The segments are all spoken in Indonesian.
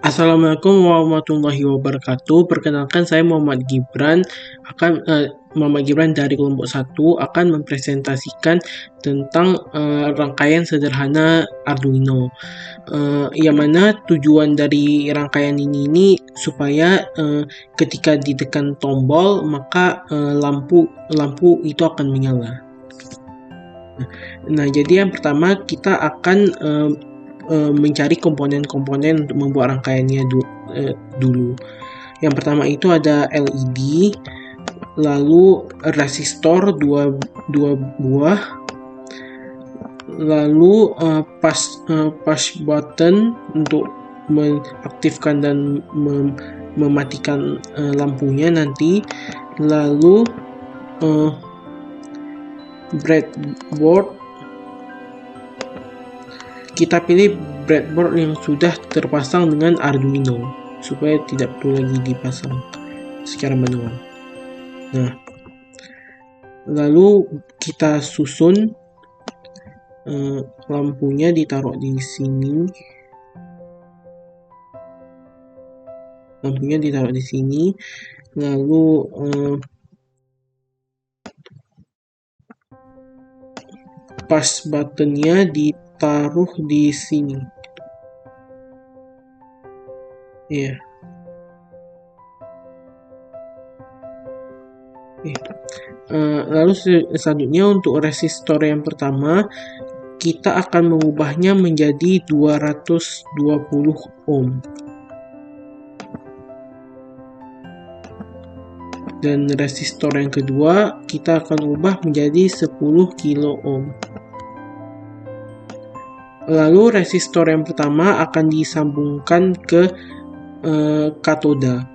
Assalamualaikum warahmatullahi wabarakatuh. Perkenalkan saya Muhammad Gibran dari kelompok 1 akan mempresentasikan tentang rangkaian sederhana Arduino. Yang mana tujuan dari rangkaian ini supaya ketika ditekan tombol maka lampu itu akan menyala. Nah, jadi yang pertama kita akan mencari komponen-komponen untuk membuat rangkaiannya dulu. Yang pertama itu ada LED, lalu resistor dua buah, lalu push button untuk mengaktifkan dan mematikan lampunya nanti, lalu breadboard. Kita pilih breadboard yang sudah terpasang dengan Arduino supaya tidak perlu lagi dipasang secara manual. Nah, lalu kita susun lampunya ditaruh di sini. Lalu push buttonnya ditaruh di sini. Ya. Lalu selanjutnya untuk resistor yang pertama kita akan mengubahnya menjadi 220 ohm. Dan resistor yang kedua kita akan ubah menjadi 10 kilo ohm. Lalu resistor yang pertama akan disambungkan ke katoda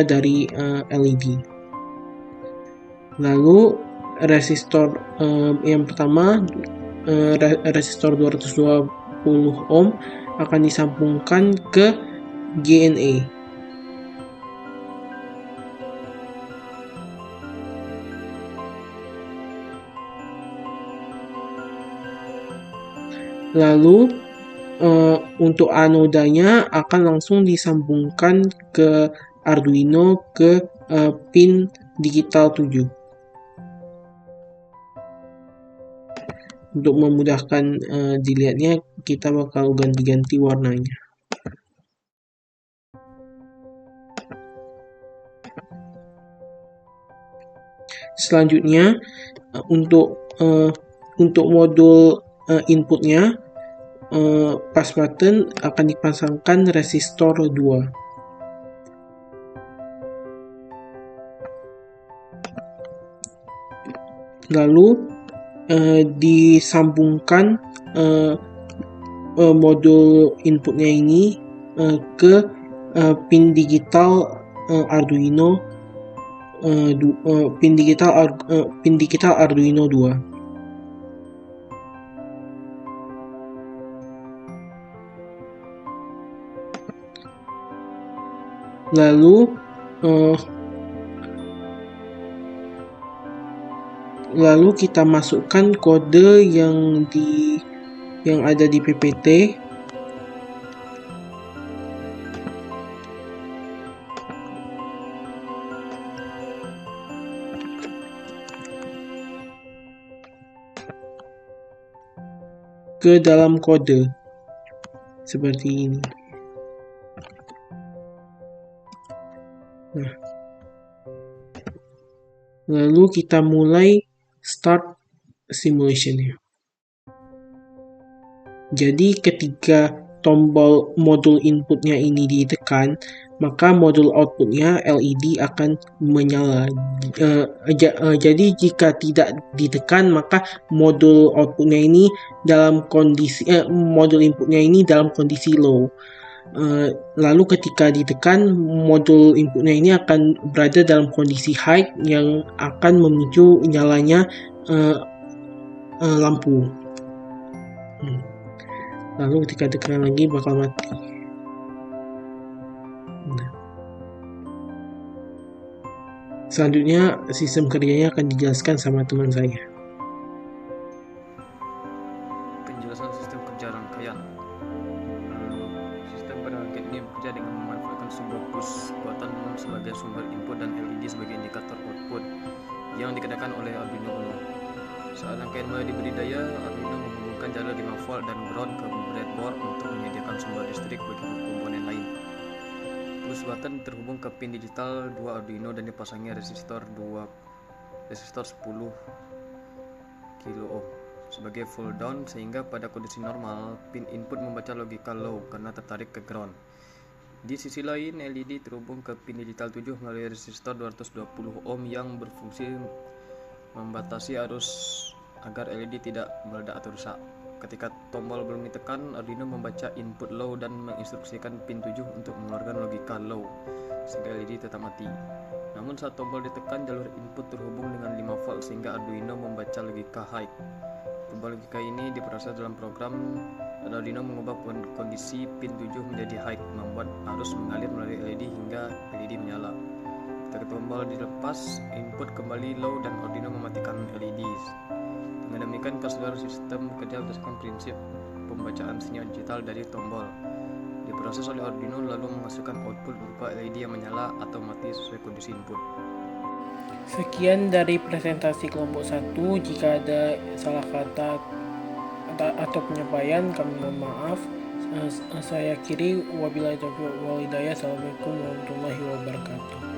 dari LED. Lalu resistor yang pertama, resistor 220 ohm akan disambungkan ke GNA. Lalu untuk anodanya akan langsung disambungkan ke Arduino ke pin digital 7. Untuk memudahkan dilihatnya, kita bakal ganti-ganti warnanya. Selanjutnya untuk modul inputnya, push button akan dipasangkan resistor 2. Lalu disambungkan modul inputnya ini ke pin digital Arduino pin digital Arduino 2. Lalu kita masukkan kode yang ada di PPT. Ke dalam kode seperti ini. Nah, lalu kita mulai start simulation-nya. Jadi ketika tombol modul inputnya ini ditekan, maka modul outputnya LED akan menyala. Jadi jika tidak ditekan, maka modul outputnya ini modul inputnya ini dalam kondisi low. Lalu ketika ditekan, modul inputnya ini akan berada dalam kondisi high yang akan memicu nyalanya lampu. Lalu ketika ditekan lagi bakal mati. Selanjutnya sistem kerjanya akan dijelaskan sama teman saya. Penjelasan sistem kerja rangkaian. sistem pada rangkaian ini bekerja dengan memanfaatkan sebuah push button sebagai sumber input dan LED sebagai indikator output yang dikenakan oleh Arduino Uno. Saat rangkaian mulai diberi daya, Arduino menghubungkan jalur 5 volt dan ground ke breadboard untuk menyediakan sumber listrik bagi komponen lain. Push button terhubung ke pin digital 2 Arduino dan dipasangi resistor 10 kilo ohm sebagai full down, sehingga pada kondisi normal pin input membaca logika low karena tertarik ke ground. Di sisi lain, LED terhubung ke pin digital 7 melalui resistor 220 ohm yang berfungsi membatasi arus agar LED tidak meledak atau rusak. Ketika tombol belum ditekan, Arduino membaca input low dan menginstruksikan pin 7 untuk mengeluarkan logika low sehingga LED tetap mati. Namun saat tombol ditekan, jalur input terhubung dengan 5 volt sehingga Arduino membaca logika high. Tombol logika ini diproses dalam program dan Arduino mengubah kondisi pin 7 menjadi high, membuat arus mengalir melalui LED hingga LED menyala. Ketika tombol dilepas, input kembali low dan Arduino mematikan LED. Dengan demikian, seluruh sistem bekerja berdasarkan prinsip pembacaan sinyal digital dari tombol. Diproses oleh Arduino lalu menghasilkan output berupa LED yang menyala atau mati sesuai kondisi input. Sekian dari presentasi kelompok 1. Jika ada salah kata atau penyampaian, kami mohon maaf. Saya akhiri, wabillahi taufiq wal hidayah. Assalamualaikum warahmatullahi wabarakatuh.